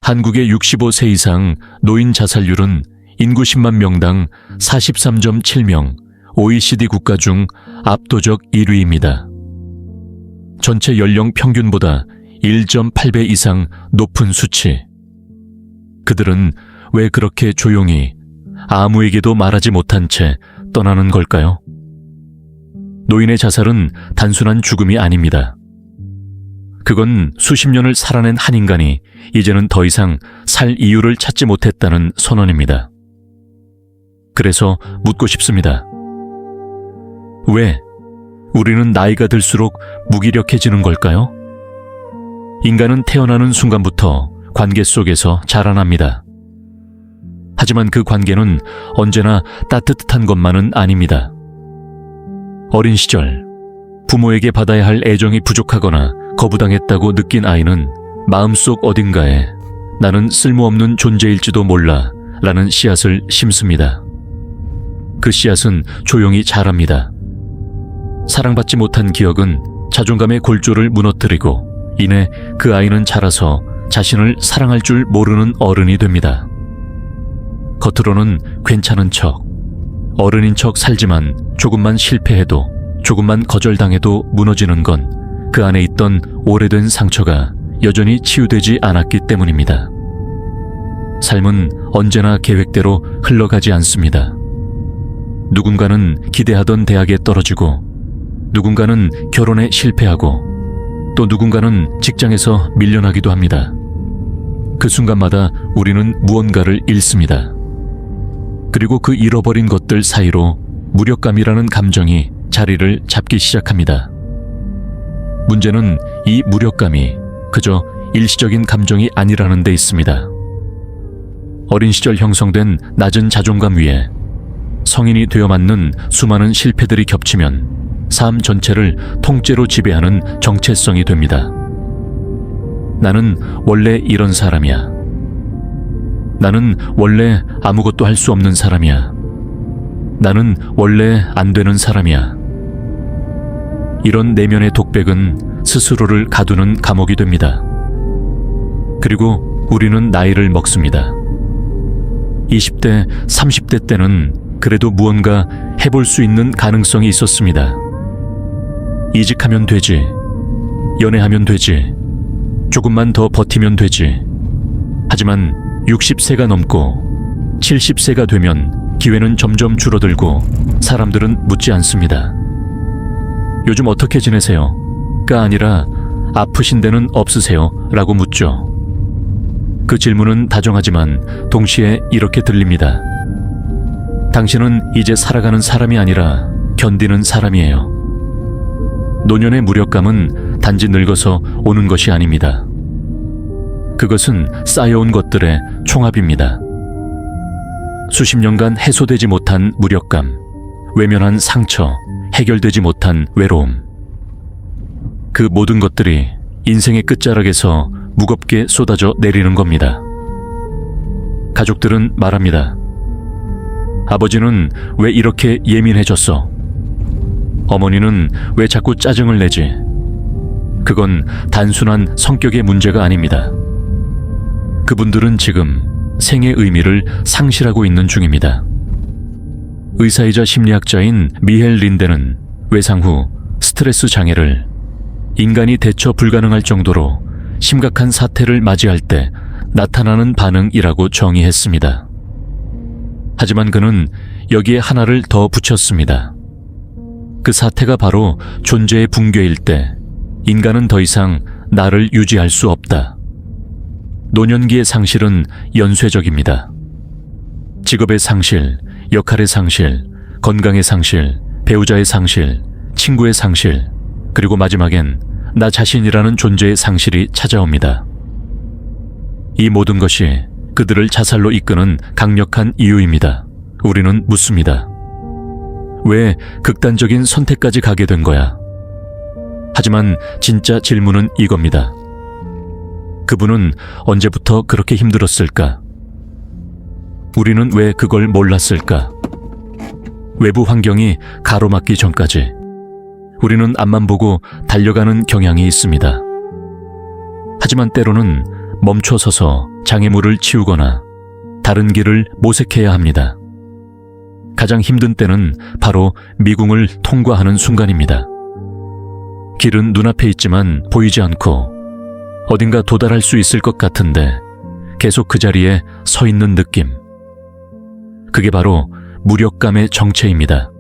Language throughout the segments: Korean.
한국의 65세 이상 노인 자살률은 인구 10만 명당 43.7명, OECD 국가 중 압도적 1위입니다. 전체 연령 평균보다 1.8배 이상 높은 수치. 그들은 왜 그렇게 조용히 아무에게도 말하지 못한 채 떠나는 걸까요? 노인의 자살은 단순한 죽음이 아닙니다. 그건 수십 년을 살아낸 한 인간이 이제는 더 이상 살 이유를 찾지 못했다는 선언입니다. 그래서 묻고 싶습니다. 왜 우리는 나이가 들수록 무기력해지는 걸까요? 인간은 태어나는 순간부터 관계 속에서 자라납니다. 하지만 그 관계는 언제나 따뜻한 것만은 아닙니다. 어린 시절 부모에게 받아야 할 애정이 부족하거나 거부당했다고 느낀 아이는 마음속 어딘가에 나는 쓸모없는 존재일지도 몰라 라는 씨앗을 심습니다. 그 씨앗은 조용히 자랍니다. 사랑받지 못한 기억은 자존감의 골조를 무너뜨리고 이내 그 아이는 자라서 자신을 사랑할 줄 모르는 어른이 됩니다. 겉으로는 괜찮은 척, 어른인 척 살지만 조금만 실패해도, 조금만 거절당해도 무너지는 건 그 안에 있던 오래된 상처가 여전히 치유되지 않았기 때문입니다. 삶은 언제나 계획대로 흘러가지 않습니다. 누군가는 기대하던 대학에 떨어지고, 누군가는 결혼에 실패하고, 또 누군가는 직장에서 밀려나기도 합니다. 그 순간마다 우리는 무언가를 잃습니다. 그리고 그 잃어버린 것들 사이로 무력감이라는 감정이 자리를 잡기 시작합니다. 문제는 이 무력감이 그저 일시적인 감정이 아니라는 데 있습니다. 어린 시절 형성된 낮은 자존감 위에 성인이 되어 맞는 수많은 실패들이 겹치면 삶 전체를 통째로 지배하는 정체성이 됩니다. 나는 원래 이런 사람이야. 나는 원래 아무것도 할 수 없는 사람이야. 나는 원래 안 되는 사람이야. 이런 내면의 독백은 스스로를 가두는 감옥이 됩니다. 그리고 우리는 나이를 먹습니다. 20대, 30대 때는 그래도 무언가 해볼 수 있는 가능성이 있었습니다. 이직하면 되지. 연애하면 되지. 조금만 더 버티면 되지. 하지만 60세가 넘고 70세가 되면 기회는 점점 줄어들고 사람들은 묻지 않습니다. 요즘 어떻게 지내세요? 가 아니라 아프신 데는 없으세요? 라고 묻죠. 그 질문은 다정하지만 동시에 이렇게 들립니다. 당신은 이제 살아가는 사람이 아니라 견디는 사람이에요. 노년의 무력감은 단지 늙어서 오는 것이 아닙니다. 그것은 쌓여온 것들의 총합입니다. 수십 년간 해소되지 못한 무력감, 외면한 상처, 해결되지 못한 외로움. 그 모든 것들이 인생의 끝자락에서 무겁게 쏟아져 내리는 겁니다. 가족들은 말합니다. 아버지는 왜 이렇게 예민해졌어? 어머니는 왜 자꾸 짜증을 내지? 그건 단순한 성격의 문제가 아닙니다. 그분들은 지금 생의 의미를 상실하고 있는 중입니다. 의사이자 심리학자인 미헬 린데는 외상 후 스트레스 장애를 인간이 대처 불가능할 정도로 심각한 사태를 맞이할 때 나타나는 반응이라고 정의했습니다. 하지만 그는 여기에 하나를 더 붙였습니다. 그 사태가 바로 존재의 붕괴일 때 인간은 더 이상 나를 유지할 수 없다. 노년기의 상실은 연쇄적입니다. 직업의 상실, 역할의 상실, 건강의 상실, 배우자의 상실, 친구의 상실, 그리고 마지막엔 나 자신이라는 존재의 상실이 찾아옵니다. 이 모든 것이 그들을 자살로 이끄는 강력한 이유입니다. 우리는 묻습니다. 왜 극단적인 선택까지 가게 된 거야? 하지만 진짜 질문은 이겁니다. 그분은 언제부터 그렇게 힘들었을까? 우리는 왜 그걸 몰랐을까? 외부 환경이 가로막기 전까지 우리는 앞만 보고 달려가는 경향이 있습니다. 하지만 때로는 멈춰서서 장애물을 치우거나 다른 길을 모색해야 합니다. 가장 힘든 때는 바로 미궁을 통과하는 순간입니다. 길은 눈앞에 있지만 보이지 않고 어딘가 도달할 수 있을 것 같은데 계속 그 자리에 서 있는 느낌. 그게 바로 무력감의 정체입니다.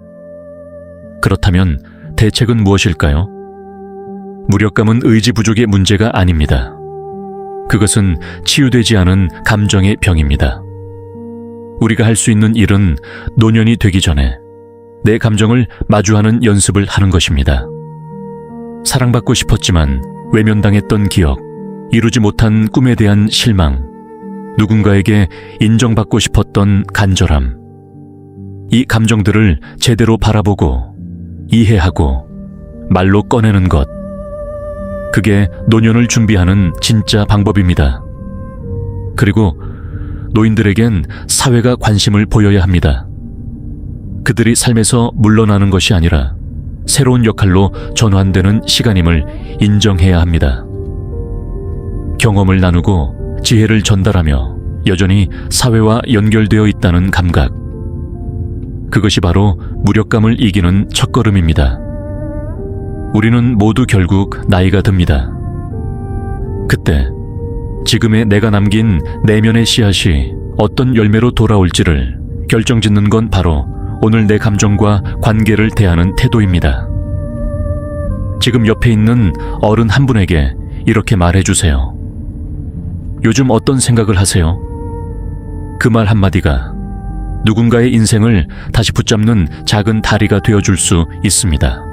그렇다면 대책은 무엇일까요? 무력감은 의지 부족의 문제가 아닙니다. 그것은 치유되지 않은 감정의 병입니다. 우리가 할 수 있는 일은 노년이 되기 전에 내 감정을 마주하는 연습을 하는 것입니다. 사랑받고 싶었지만 외면당했던 기억, 이루지 못한 꿈에 대한 실망, 누군가에게 인정받고 싶었던 간절함. 이 감정들을 제대로 바라보고 이해하고 말로 꺼내는 것. 그게 노년을 준비하는 진짜 방법입니다. 그리고 노인들에겐 사회가 관심을 보여야 합니다. 그들이 삶에서 물러나는 것이 아니라 새로운 역할로 전환되는 시간임을 인정해야 합니다. 경험을 나누고 지혜를 전달하며 여전히 사회와 연결되어 있다는 감각. 그것이 바로 무력감을 이기는 첫걸음입니다. 우리는 모두 결국 나이가 듭니다. 그때 지금의 내가 남긴 내면의 씨앗이 어떤 열매로 돌아올지를 결정짓는 건 바로 오늘 내 감정과 관계를 대하는 태도입니다. 지금 옆에 있는 어른 한 분에게 이렇게 말해주세요. 요즘 어떤 생각을 하세요? 그 말 한마디가 누군가의 인생을 다시 붙잡는 작은 다리가 되어줄 수 있습니다.